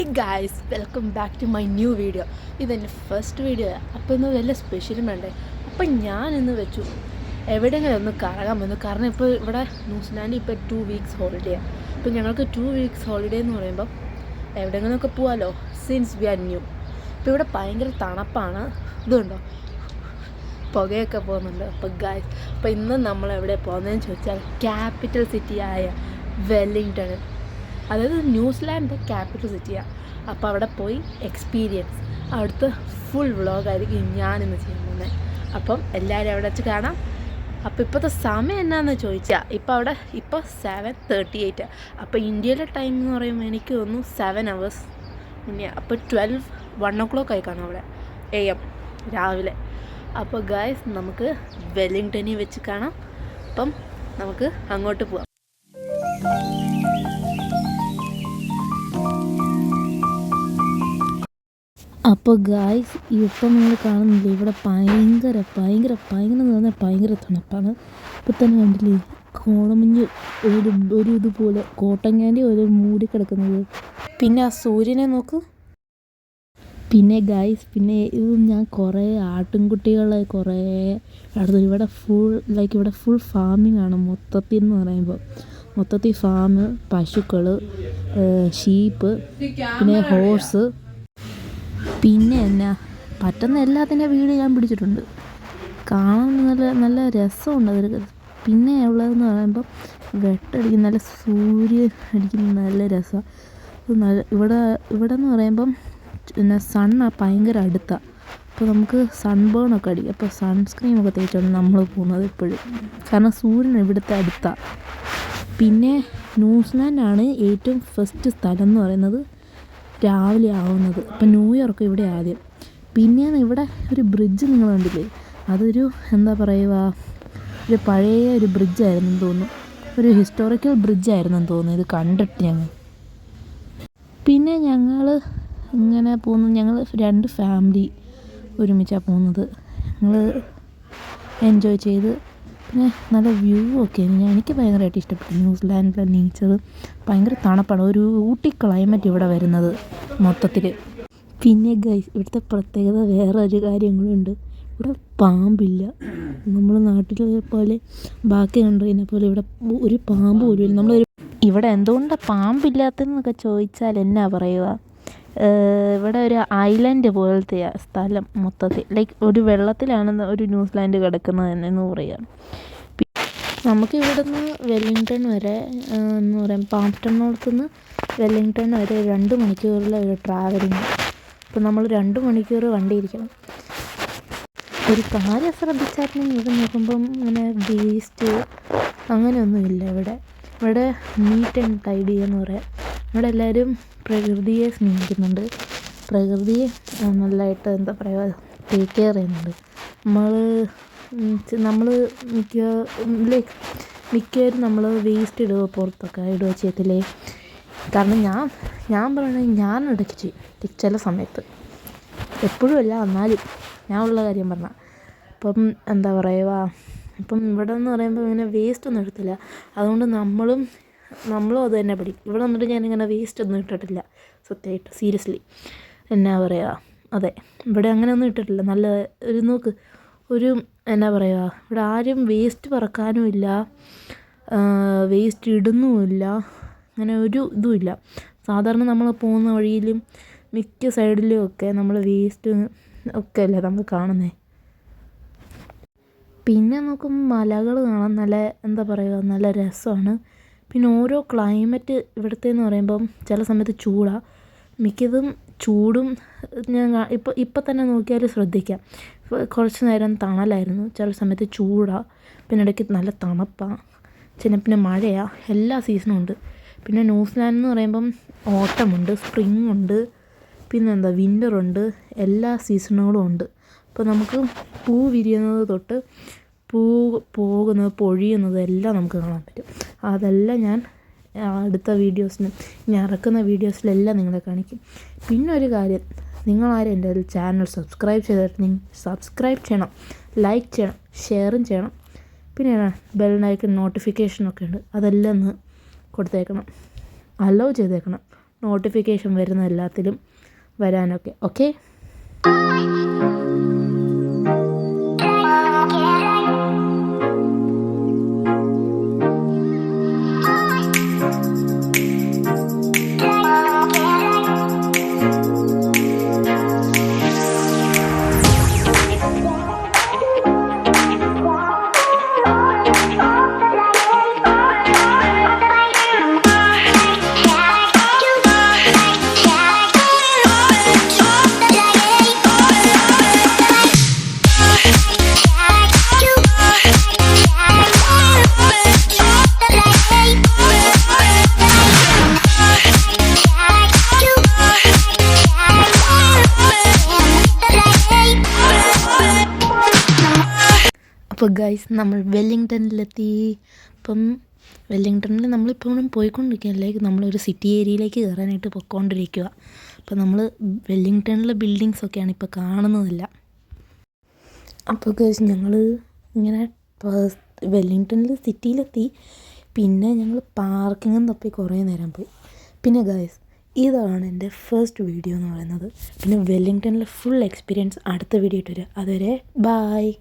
Hi guys, welcome back to my new video. ഇതെൻ്റെ first video. അപ്പോൾ ഇന്ന് വല്ല സ്പെഷ്യലും വേണ്ടേ. അപ്പം ഞാൻ ഇന്ന് വെച്ചു എവിടെയെങ്കിലും ഒന്ന് കറങ്ങാമെന്ന്. കാരണം ഇപ്പോൾ ഇവിടെ ന്യൂസിലാൻഡിൽ ഇപ്പോൾ 2 വീക്സ് ഹോളിഡേയാണ്. അപ്പോൾ ഞങ്ങൾക്ക് 2 വീക്സ് ഹോളിഡേ എന്ന് പറയുമ്പം എവിടെയെങ്കിലുമൊക്കെ പോകാമല്ലോ. Since we are new. ഇപ്പോൾ ഇവിടെ ഭയങ്കര തണുപ്പാണ്. ഇതുണ്ടോ, പുകയൊക്കെ പോകുന്നുണ്ട്. അപ്പോൾ ഗായ്സ്, അപ്പോൾ ഇന്ന് നമ്മൾ എവിടെ പോകുന്നതെന്ന് ചോദിച്ചാൽ ക്യാപിറ്റൽ സിറ്റിയായ വെല്ലിംഗ്ടൺ, അതായത് ന്യൂസിലാൻഡിൻ്റെ ക്യാപിറ്റൽ സിറ്റിയാണ്. അപ്പോൾ അവിടെ പോയി എക്സ്പീരിയൻസ്, അവിടുത്തെ ഫുൾ വ്ളോഗായിരിക്കും ഞാനിന്ന് ചെയ്യാൻ പോകുന്നത്. അപ്പം എല്ലാവരും അവിടെ വെച്ച് കാണാം. അപ്പോൾ ഇപ്പോഴത്തെ സമയം എന്നാന്ന് ചോദിച്ചാൽ ഇപ്പോൾ 7:38. അപ്പോൾ ഇന്ത്യയിലെ ടൈം എന്ന് പറയുമ്പോൾ എനിക്ക് തോന്നുന്നു 7 hours മുന്നേ. അപ്പോൾ 1 o'clock ആയി കാണും അവിടെ AM രാവിലെ. അപ്പോൾ ഗായ്സ്, നമുക്ക് വെല്ലിംഗ്ടണിൽ വെച്ച് കാണാം. അപ്പം നമുക്ക് അങ്ങോട്ട് പോവാം. അപ്പോൾ ഗായ്സ്, ഇപ്പം നിങ്ങൾ കാണുന്നില്ലേ, ഇവിടെ ഭയങ്കര ഭയങ്കര ഭയങ്കര എന്ന് പറഞ്ഞാൽ ഭയങ്കര തണുപ്പാണ്. ഇപ്പം തന്നെ കണ്ടില്ലേ, കോടമഞ്ഞ് ഒരു ഇതുപോലെ കോട്ടൺ ക്യാൻഡി ഒരു മൂടി കിടക്കുന്നത്. പിന്നെ ആ സൂര്യനെ നോക്ക്. പിന്നെ ഗായ്സ്, പിന്നെ ഇത് ഞാൻ കുറേ ആട്ടിൻകുട്ടികളെ കുറേ അടുത്ത് ഇവിടെ ഫുൾ ഫാമിംഗ് ആണ് മൊത്തത്തിൽ എന്ന് പറയുമ്പോൾ. മൊത്തത്തിൽ ഫാം, പശുക്കൾ, ഷീപ്പ്, പിന്നെ ഹോഴ്സ്, പിന്നെ എന്നാ പറ്റുന്ന എല്ലാത്തിൻ്റെ വീഡിയോ ഞാൻ പിടിച്ചിട്ടുണ്ട്. കാണാൻ നല്ല രസമുണ്ട് അതൊരു. പിന്നെ ഉള്ളതെന്ന് പറയുമ്പോൾ വെട്ടടിക്കുന്ന നല്ല സൂര്യൻ അടിക്കുന്ന നല്ല രസമാണ്. ഇവിടെ എന്ന് പറയുമ്പം പിന്നെ സണ്ണ് ഭയങ്കര അടുത്താണ്. അപ്പോൾ നമുക്ക് സൺബേണൊക്കെ അടിക്കും. അപ്പോൾ സൺസ്ക്രീമൊക്കെ തേച്ചാണ് നമ്മൾ പോകുന്നത് എപ്പോഴും, കാരണം സൂര്യൻ ഇവിടുത്തെ അടുത്താണ്. പിന്നെ ന്യൂസിലാൻഡാണ് ഏറ്റവും ഫസ്റ്റ് സ്ഥലം എന്ന് പറയുന്നത് രാവിലെ ആവുന്നത്. അപ്പം ന്യൂയോർക്ക് ഇവിടെ ആദ്യം. പിന്നെയാണ് ഇവിടെ ഒരു ബ്രിഡ്ജ് നിങ്ങൾ കണ്ടില്ലേ, അതൊരു എന്താ പറയുക, ഒരു പഴയ ഒരു ബ്രിഡ്ജായിരുന്നെന്ന് തോന്നുന്നു, ഒരു ഹിസ്റ്റോറിക്കൽ ബ്രിഡ്ജായിരുന്നെന്ന് തോന്നുന്നു ഇത് കണ്ടിട്ട് ഞങ്ങൾ. പിന്നെ ഞങ്ങൾ ഇങ്ങനെ പോകുന്നു, ഞങ്ങൾ 2 ഫാമിലി ഒരുമിച്ചാണ് പോകുന്നത്. ഞങ്ങൾ എൻജോയ് ചെയ്ത്, പിന്നെ നല്ല വ്യൂ ഒക്കെ എനിക്ക് ഭയങ്കരമായിട്ട് ഇഷ്ടപ്പെട്ടു. ന്യൂസിലാൻഡിലെ നേച്ചർ ഭയങ്കര തണുപ്പാണ്, ഒരു ഊട്ടി ക്ലൈമറ്റ് ഇവിടെ വരുന്നത് മൊത്തത്തിൽ. പിന്നെ ഗൈസ്, ഇവിടുത്തെ പ്രത്യേകത വേറെ ഒരു കാര്യം കൂടെ, ഇവിടെ പാമ്പില്ല. നമ്മൾ നാട്ടിലെ പോലെ ബാക്കി കൺട്രീനെ പോലെ ഇവിടെ ഒരു പാമ്പ് പോലും ഇല്ല. ഇവിടെ എന്തുകൊണ്ടാണ് പാമ്പില്ലാത്തതെന്നൊക്കെ ചോദിച്ചാൽ എന്നാ പറയുക, ഇവിടെ ഒരു ഐലൻഡ് പോലത്തെ സ്ഥലം മൊത്തത്തിൽ, ലൈക്ക് ഒരു വെള്ളത്തിലാണ് ഒരു ന്യൂസിലാൻഡ് കിടക്കുന്നത് എന്ന് പറയുക. നമുക്ക് ഇവിടുന്ന് വെല്ലിംഗ്ടൺ വരെ എന്ന് പറയാം, പാംപ്ടണിനടുത്തുനിന്ന് വെല്ലിംഗ്ടൺ വരെ 2 മണിക്കൂറിലെ ഒരു ട്രാവലിങ്. അപ്പോൾ നമ്മൾ 2 മണിക്കൂർ വണ്ടി ഇരിക്കണം. ഒരു കാര്യം ശ്രദ്ധിച്ചായിരുന്നെങ്കിൽ ഇവിടെ നോക്കുമ്പം അങ്ങനെ വേസ്റ്റ് അങ്ങനെയൊന്നുമില്ല. ഇവിടെ നീറ്റ് ആൻഡ് ടൈഡി എന്ന് പറയാം. ഇവിടെ എല്ലാവരും പ്രകൃതിയെ സ്നേഹിക്കുന്നുണ്ട്, പ്രകൃതിയെ നല്ലതായിട്ട് എന്താ പറയുക ടേക്ക് കെയർ ചെയ്യുന്നുണ്ട്. നമ്മൾ മിക്കവരും നമ്മൾ വേസ്റ്റ് ഇടുക, പുറത്തൊക്കെ ഇടുക ചെയ്യത്തില്ലേ. കാരണം ഞാൻ പറയണത് ഞാൻ ഇടയ്ക്ക് ചെയ്യും ചില സമയത്ത്, എപ്പോഴും അല്ല, എന്നാലും ഞാൻ ഉള്ള കാര്യം പറഞ്ഞാൽ. അപ്പം എന്താ പറയുക, ഇപ്പം ഇവിടെ എന്ന് പറയുമ്പോൾ ഇങ്ങനെ വേസ്റ്റ് ഒന്നും എടുത്തില്ല. അതുകൊണ്ട് നമ്മളും അത് തന്നെ പഠിക്കും. ഇവിടെ വന്നിട്ട് ഞാനിങ്ങനെ വേസ്റ്റ് ഒന്നും ഇട്ടിട്ടില്ല, സത്യമായിട്ട് സീരിയസ്ലി. എന്നാ പറയുക, അതെ, ഇവിടെ അങ്ങനെയൊന്നും ഇട്ടിട്ടില്ല. നല്ല ഒരു നോക്ക്, ഒരു എന്നാ പറയുക, ഇവിടെ ആരും വേസ്റ്റ് പറക്കാനും ഇല്ല, വേസ്റ്റ് ഇടുന്നുമില്ല, അങ്ങനെ ഒരു ഇതുമില്ല. സാധാരണ നമ്മൾ പോകുന്ന വഴിയിലും മിക്ക സൈഡിലും ഒക്കെ നമ്മൾ വേസ്റ്റ് ഒക്കെ അല്ലേ നമ്മൾ കാണുന്നത്. പിന്നെ നോക്കുമ്പോൾ മലകൾ കാണാൻ നല്ല എന്താ പറയുക, നല്ല രസമാണ്. പിന്നെ ഓരോ ക്ലൈമറ്റ് ഇവിടുത്തെന്ന് പറയുമ്പം ചില സമയത്ത് ചൂടാണ്, മിക്കതും ചൂടും. ഞാൻ ഇപ്പം തന്നെ നോക്കിയാൽ ശ്രദ്ധിക്കാം, കുറച്ച് നേരം തണലായിരുന്നു, ചില സമയത്ത് ചൂടാണ്, പിന്നെ ഇടയ്ക്ക് നല്ല തണുപ്പാണ്, പിന്നെ മഴയാണ്. എല്ലാ സീസണും ഉണ്ട്. പിന്നെ ന്യൂസിലാൻഡ് എന്ന് പറയുമ്പം ഓട്ടമുണ്ട്, സ്പ്രിങ് ഉണ്ട്, പിന്നെന്താ വിൻ്ററുണ്ട്, എല്ലാ സീസണുകളും ഉണ്ട്. അപ്പോൾ നമുക്ക് പൂ വിരിയുന്നത് തൊട്ട് പൂ പോകുന്നത്, പൊഴിയുന്നത് എല്ലാം നമുക്ക് കാണാൻ പറ്റും. അതെല്ലാം ഞാൻ അടുത്ത ഞാൻ ഇറക്കുന്ന വീഡിയോസിലെല്ലാം നിങ്ങളെ കാണിക്കും. പിന്നെ ഒരു കാര്യം, നിങ്ങളാരും എൻ്റെ ചാനൽ സബ്സ്ക്രൈബ് ചെയ്തിട്ടുണ്ടെങ്കിൽ സബ്സ്ക്രൈബ് ചെയ്യണം, ലൈക്ക് ചെയ്യണം, ഷെയറും ചെയ്യണം. പിന്നെ ബെൽ ഐക്കൺ നോട്ടിഫിക്കേഷനൊക്കെ ഉണ്ട്, അതെല്ലാം ഒന്ന് കൊടുത്തേക്കണം, അലോ ചെയ്തേക്കണം. നോട്ടിഫിക്കേഷൻ വരുന്ന എല്ലാത്തിലും വരാനൊക്കെ. ഓക്കെ. അപ്പോൾ ഗൈസ് നമ്മൾ വെല്ലിംഗ്ടണിലെത്തി. ഇപ്പം വെല്ലിംഗ്ടണിൽ നമ്മളിപ്പോഴും പോയിക്കൊണ്ടിരിക്കുകയല്ലേ, നമ്മളൊരു സിറ്റി ഏരിയയിലേക്ക് കയറാനായിട്ട് പോയിക്കൊണ്ടിരിക്കുക. അപ്പോൾ നമ്മൾ വെല്ലിംഗ്ടണിലെ ബിൽഡിങ്സൊക്കെയാണ് ഇപ്പോൾ കാണുന്നതല്ല. അപ്പോൾ ഗൈസ് ഞങ്ങൾ ഇങ്ങനെ വെല്ലിംഗ്ടണിൽ സിറ്റിയിലെത്തി. പിന്നെ ഞങ്ങൾ പാർക്കിങ്ങും തപ്പി കുറേ നേരം പോയി. പിന്നെ ഗൈസ് ഇതാണ് എൻ്റെ ഫസ്റ്റ് വീഡിയോ എന്ന് പറയുന്നത്. പിന്നെ വെല്ലിംഗ്ടണിലെ ഫുൾ എക്സ്പീരിയൻസ് അടുത്ത വീഡിയോ ഇട്ട് വരിക. അതുവരെ ബായ്.